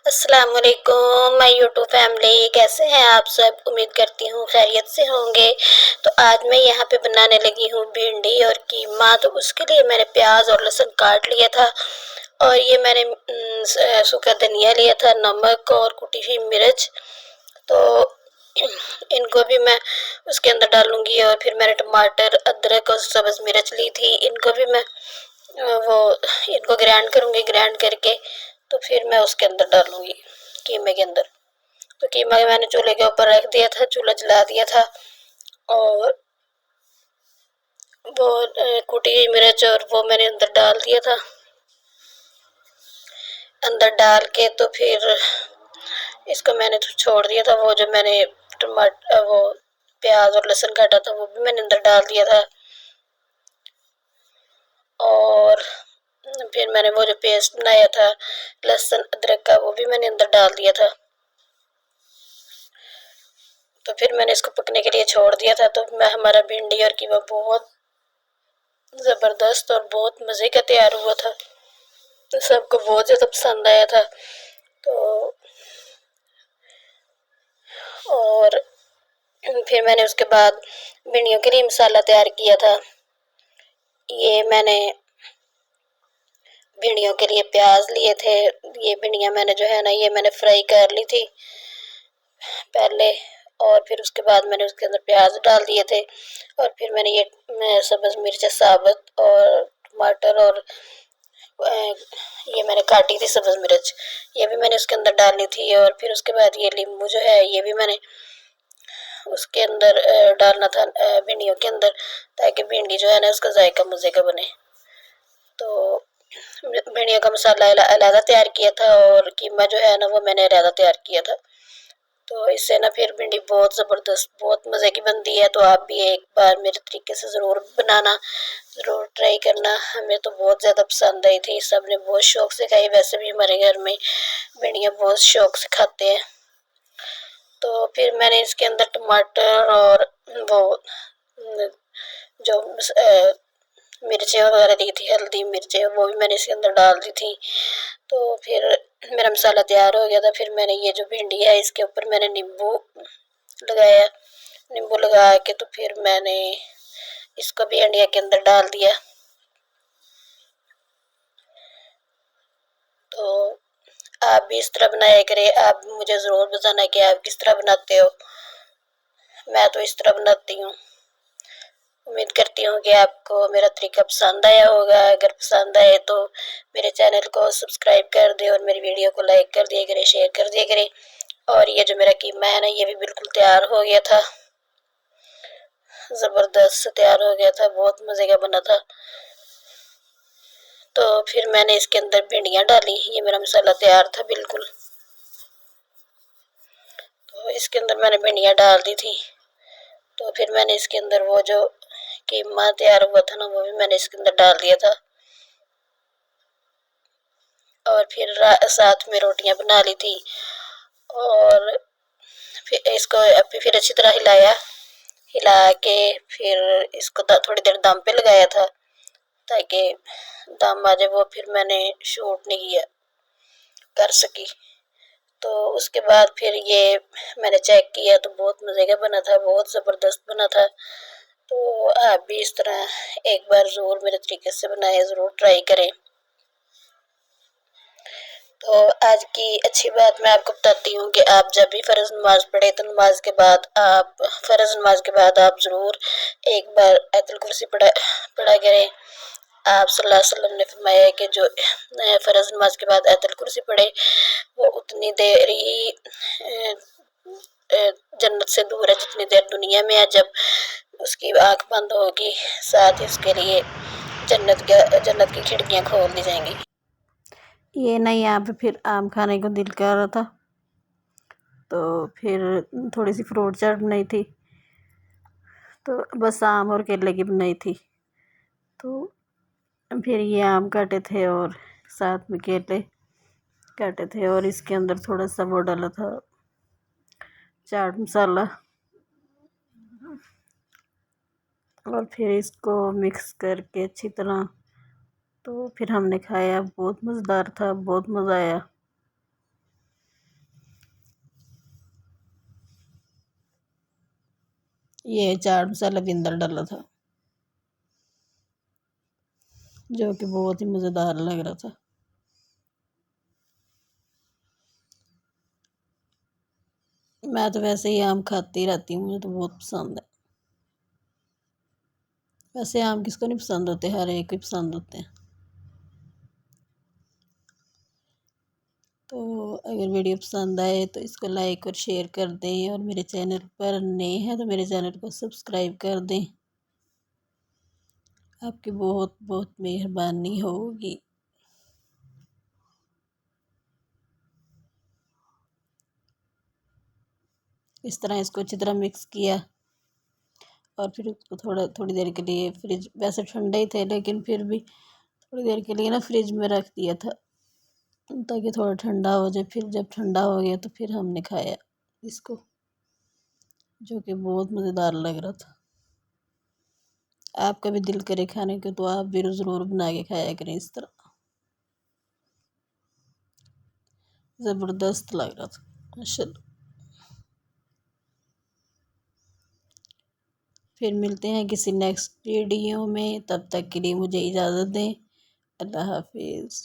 अस्सलाम वालेकुम my YouTube family, कैसे हैं आप सब। उम्मीद करती हूँ खैरियत से होंगे। तो आज मैं यहाँ पे बनाने लगी हूँ भिंडी और कीमा। तो उसके लिए मैंने प्याज और लहसुन काट लिया था और ये मैंने सूखा धनिया लिया था, नमक और कुटी हुई मिर्च। तो इनको भी मैं उसके अंदर डालूंगी। और फिर मैंने टमाटर, अदरक और सब्ज़ मिर्च ली थी, इनको भी मैं वो इनको ग्राइंड करूँगी। ग्राइंड करके तो फिर मैं उसके अंदर डालूँगी, कीमे के अंदर। तो कीमा मैंने चूल्हे के ऊपर रख दिया था, चूल्हा जला दिया था। और वो कुटी हुई मिर्च और वो मैंने अंदर डाल दिया था। अंदर डाल के तो फिर इसको मैंने तो छोड़ दिया था। वो जो मैंने टमाटर वो प्याज और लहसुन काटा था वो भी मैंने अंदर डाल दिया था। और फिर मैंने वो जो पेस्ट बनाया था लहसुन अदरक का वो भी मैंने अंदर डाल दिया था। तो फिर मैंने इसको पकने के लिए छोड़ दिया था। तो मैं हमारा भिंडी और कीमा बहुत ज़बरदस्त और बहुत मज़े का तैयार हुआ था। तो सबको बहुत ज़्यादा पसंद आया था। तो और फिर मैंने उसके बाद भिंडियों के लिए मसाला तैयार किया था। ये मैंने भिंडियों के लिए प्याज लिए थे। ये भिंडियाँ मैंने जो है ना ये मैंने फ्राई कर ली थी पहले। और फिर उसके बाद मैंने उसके अंदर प्याज डाल दिए थे। और फिर मैंने ये सब्ज़ मिर्च साबुत और टमाटर और ये मैंने काटी थी सब्ज़ मिर्च, ये भी मैंने उसके अंदर डाली थी। और फिर उसके बाद ये नींबू जो है ये भी मैंने उसके अंदर डालना था भिंडियों के अंदर, ताकि भिंडी जो है ना उसका जायका मज़े का बने। तो भिंडियों का मसाला अलग तैयार किया था और कीमा जो है ना वो मैंने अलग तैयार किया था। तो इससे ना फिर भिंडी बहुत ज़बरदस्त बहुत मज़े की बनती है। तो आप भी एक बार मेरे तरीके से ज़रूर बनाना, ज़रूर ट्राई करना। हमें तो बहुत ज़्यादा पसंद आई थी, सब ने बहुत शौक से खाई। वैसे भी हमारे घर में भिंडियाँ बहुत शौक से खाते हैं। तो फिर मैंने इसके अंदर टमाटर और वो जो मिर्चें वगैरह दी थी, हल्दी मिर्चें, वो भी मैंने इसके अंदर डाल दी थी। तो फिर मेरा मसाला तैयार हो गया था। फिर मैंने ये जो भिंडी है इसके ऊपर मैंने नींबू लगाया। नींबू लगा के तो फिर मैंने इसको भी अंडिया के अंदर डाल दिया। तो आप भी इस तरह बनाया करें। आप मुझे ज़रूर बताना कि आप किस तरह बनाते हो। मैं तो इस तरह बनाती हूँ। उम्मीद करती हूँ कि आपको मेरा तरीका पसंद आया होगा। अगर पसंद आए तो मेरे चैनल को सब्सक्राइब कर दें और मेरी वीडियो को लाइक कर दिया करें, शेयर कर दिया करें। और ये जो मेरा कीमा है ना ये भी बिल्कुल तैयार हो गया था, ज़बरदस्त तैयार हो गया था, बहुत मज़े का बना था। तो फिर मैंने इसके अंदर भिंडियाँ डाली। ये मेरा मसाला तैयार था बिल्कुल। तो इसके अंदर मैंने भिंडियाँ डाल दी थी। तो फिर मैंने इसके अंदर वो जो कीमा तैयार हुआ था ना वो भी मैंने इसके अंदर डाल दिया था। और फिर साथ में रोटियां बना ली थी। और फिर इसको फिर अच्छी तरह हिलाया, हिला के फिर इसको थोड़ी देर दम पे लगाया था ताकि दम आ जाए। वो फिर मैंने शूट नहीं किया कर सकी। तो उसके बाद फिर ये मैंने चेक किया तो बहुत मज़े का बना था, बहुत ज़बरदस्त बना था। तो आप भी इस तरह एक बार ज़रूर मेरे तरीके से बनाएं, ज़रूर ट्राई करें। तो आज की अच्छी बात मैं आपको बताती हूँ कि आप जब भी फ़र्ज़ नमाज पढ़े तो नमाज के बाद आप फ़र्ज़ नमाज के बाद आप ज़रूर एक बार आयतुल कुर्सी पढ़ा पढ़ा करें। आप सल्लल्लाहु अलैहि वसल्लम ने फरमाया कि जो फ़र्ज़ नमाज के बाद आयतुल कुर्सी पढ़े वो उतनी देर ही जन्नत से दूर है जितनी देर दुनिया में है। जब उसकी आँख बंद होगी साथ ही उसके लिए जन्नत की खिड़कियाँ खोल दी जाएंगी। ये ना यहाँ पे फिर आम खाने को दिल कर रहा था तो फिर थोड़ी सी फ्रूट चाट बनाई थी। तो बस आम और केले की बनाई थी। तो फिर ये आम काटे थे और साथ में केले काटे थे और इसके अंदर थोड़ा सा वो डाला था चाट मसाला। और फिर इसको मिक्स करके अच्छी तरह तो फिर हमने खाया। बहुत मज़ेदार था, बहुत मज़ा आया। ये चाट मसाला भी अंदर डाला था, जो कि बहुत ही मज़ेदार लग रहा था। मैं तो वैसे ही आम खाती रहती हूँ, मुझे तो बहुत पसंद है। वैसे आम किसको नहीं पसंद होते, हर एक को पसंद होते हैं। तो अगर वीडियो पसंद आए तो इसको लाइक और शेयर कर दें, और मेरे चैनल पर नए हैं तो मेरे चैनल को सब्सक्राइब कर दें। आपकी बहुत बहुत मेहरबानी होगी। इस तरह इसको अच्छी तरह मिक्स किया, और फिर उसको थोड़ी देर के लिए फ्रिज, वैसे ठंडे ही थे लेकिन फिर भी थोड़ी देर के लिए ना फ्रिज में रख दिया था, ताकि थोड़ा ठंडा हो जाए। फिर जब ठंडा हो गया तो फिर हमने खाया इसको, जो कि बहुत मज़ेदार लग रहा था। आपका भी दिल करे खाने को तो आप भी ज़रूर बना के खाया करें इस तरह। ज़बरदस्त लग रहा था माशाल्लाह। फिर मिलते हैं किसी नेक्स्ट वीडियो में, तब तक के लिए मुझे इजाज़त दें। अल्लाह हाफिज़।